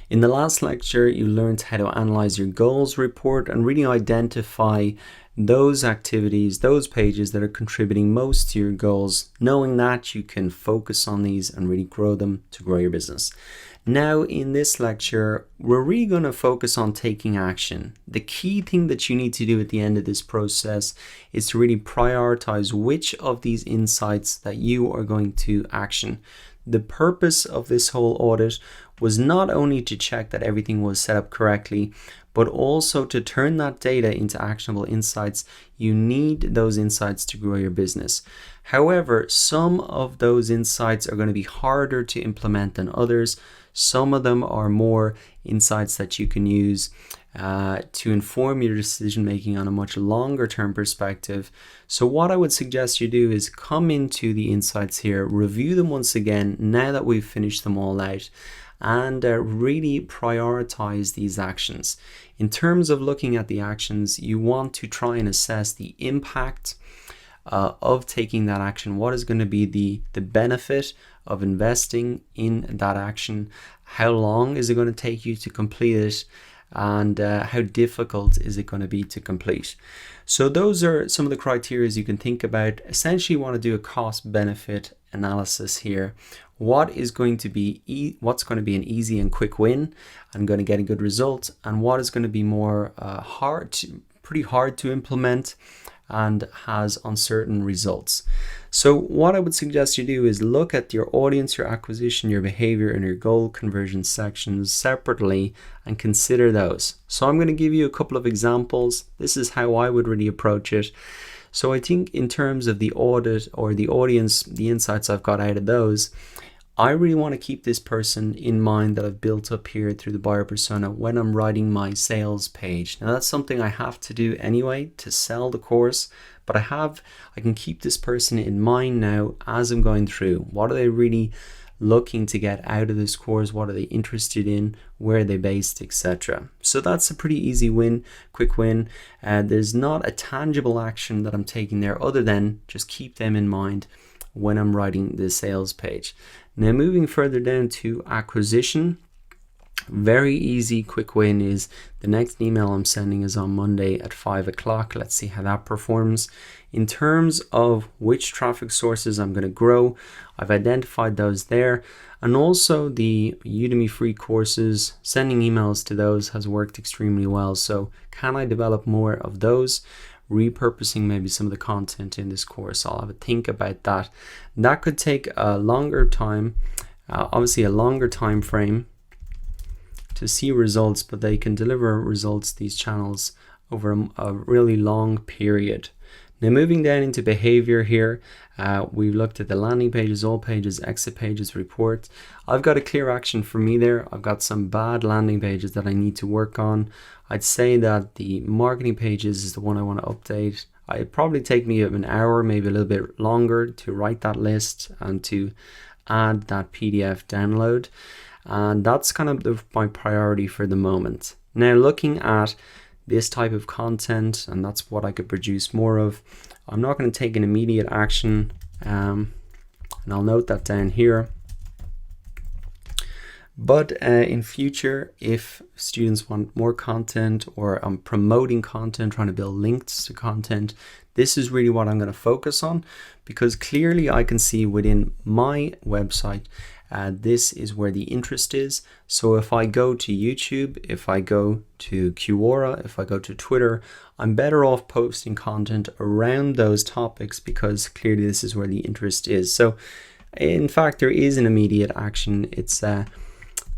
In the last lecture, you learned how to analyze your goals report and really identify those activities, those pages that are contributing most to your goals. Knowing that, you can focus on these and really grow them to grow your business. Now, in this lecture, we're really going to focus on taking action. The key thing that you need to do at the end of this process is to really prioritize which of these insights that you are going to action. The purpose of this whole audit was not only to check that everything was set up correctly, but also to turn that data into actionable insights. You need those insights to grow your business. However, some of those insights are going to be harder to implement than others. Some of them are more insights that you can use to inform your decision making on a much longer term perspective. So what I would suggest you do is come into the insights here, review them once again now that we've finished them all out, and really prioritize these actions. In terms of looking at the actions, you want to try and assess the impact of taking that action. What is going to be the benefit of investing in that action? How long is it going to take you to complete it? And how difficult is it going to be to complete? So those are some of the criteria you can think about. Essentially, you want to do a cost-benefit analysis here. What's going to be an easy and quick win and going to get a good result, and what is going to be more pretty hard to implement and has uncertain results. So what I would suggest you do is look at your audience, your acquisition, your behavior, and your goal conversion sections separately and consider those. So I'm going to give you a couple of examples. This is how I would really approach it. So I think in terms of the audit or the audience, the insights I've got out of those, I really want to keep this person in mind that I've built up here through the buyer persona when I'm writing my sales page. Now that's something I have to do anyway to sell the course, but I can keep this person in mind now as I'm going through. What are they really looking to get out of this course? What are they interested in? Where are they based, etc. So that's a pretty easy win, quick win. There's not a tangible action that I'm taking there other than just keep them in mind when I'm writing the sales page. Now moving further down to acquisition, very easy, quick win is the next email I'm sending is on Monday at 5 o'clock. Let's see how that performs. In terms of which traffic sources I'm going to grow, I've identified those there. And also the Udemy free courses, sending emails to those has worked extremely well. So can I develop more of those? Repurposing maybe some of the content in this course. I'll have a think about that. That could take a longer time, obviously a longer time frame to see results, but they can deliver results, these channels, over a really long period. Now moving down into behavior here, we've looked at the landing pages, all pages, exit pages, report. I've got a clear action for me there. I've got some bad landing pages that I need to work on. I'd say that the marketing pages is the one I want to update. It'd probably take me an hour, maybe a little bit longer to write that list and to add that PDF download. And that's kind of my priority for the moment. Now looking at this type of content, and that's what I could produce more of, I'm not going to take an immediate action, and I'll note that down here. But in future, if students want more content or I'm promoting content, trying to build links to content, this is really what I'm going to focus on, because clearly I can see within my website, this is where the interest is. So if I go to YouTube, if I go to Quora, if I go to Twitter, I'm better off posting content around those topics because clearly this is where the interest is. So in fact, there is an immediate action. It's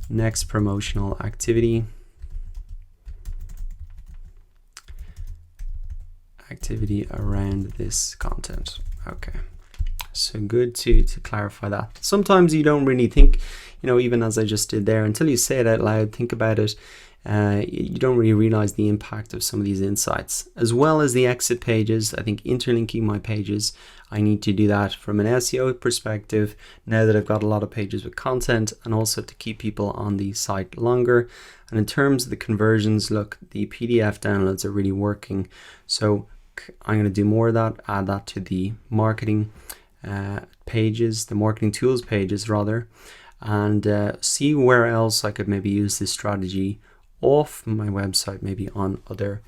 next promotional activity around this content. Okay, so good to clarify that. Sometimes you don't really think, even as I just did there, until you say it out loud, think about it, you don't really realize the impact of some of these insights. As well as the exit pages, I think interlinking my pages, I need to do that from an SEO perspective now that I've got a lot of pages with content, and also to keep people on the site longer. And in terms of the conversions, look, the PDF downloads are really working. So I'm going to do more of that, add that to the marketing pages, the marketing tools pages rather. and see where else I could maybe use this strategy off my website, maybe on other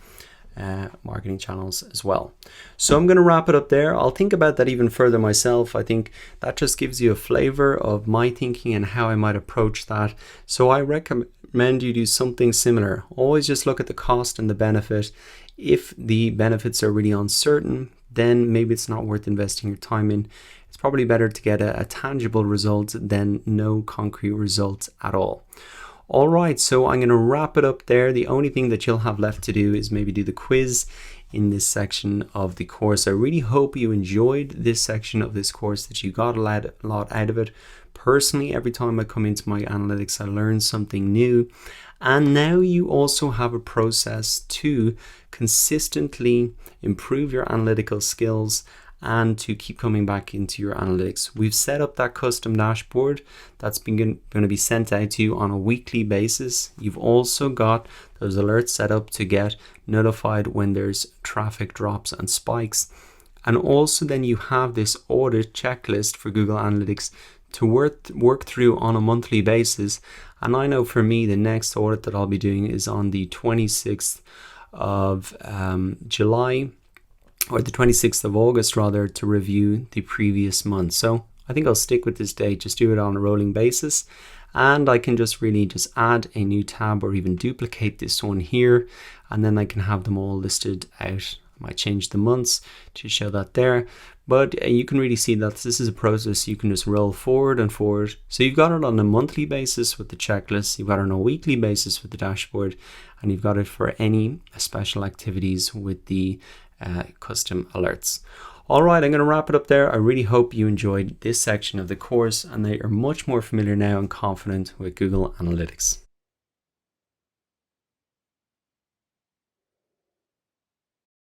marketing channels as well. So I'm going to wrap it up there. I'll think about that even further myself. I think that just gives you a flavor of my thinking and how I might approach that. So I recommend you do something similar. Always just look at the cost and the benefit. If the benefits are really uncertain, then maybe it's not worth investing your time in. It's probably better to get a tangible result than no concrete results at all. All right, so I'm going to wrap it up there. The only thing that you'll have left to do is maybe do the quiz in this section of the course. I really hope you enjoyed this section of this course, that you got a lot out of it. Personally, every time I come into my analytics, I learn something new. And now you also have a process to consistently improve your analytical skills and to keep coming back into your analytics. We've set up that custom dashboard that's going to be sent out to you on a weekly basis. You've also got those alerts set up to get notified when there's traffic drops and spikes. And also then you have this audit checklist for Google Analytics to work through on a monthly basis. And I know for me, the next audit that I'll be doing is on the 26th of July, or the 26th of August rather, to review the previous month. So I think I'll stick with this date, just do it on a rolling basis. And I can just add a new tab or even duplicate this one here. And then I can have them all listed out. I might change the months to show that there. But you can really see that this is a process you can just roll forward and forward. So you've got it on a monthly basis with the checklist, you've got it on a weekly basis with the dashboard, and you've got it for any special activities with the custom alerts. All right, I'm going to wrap it up there. I really hope you enjoyed this section of the course and that you're much more familiar now and confident with Google Analytics.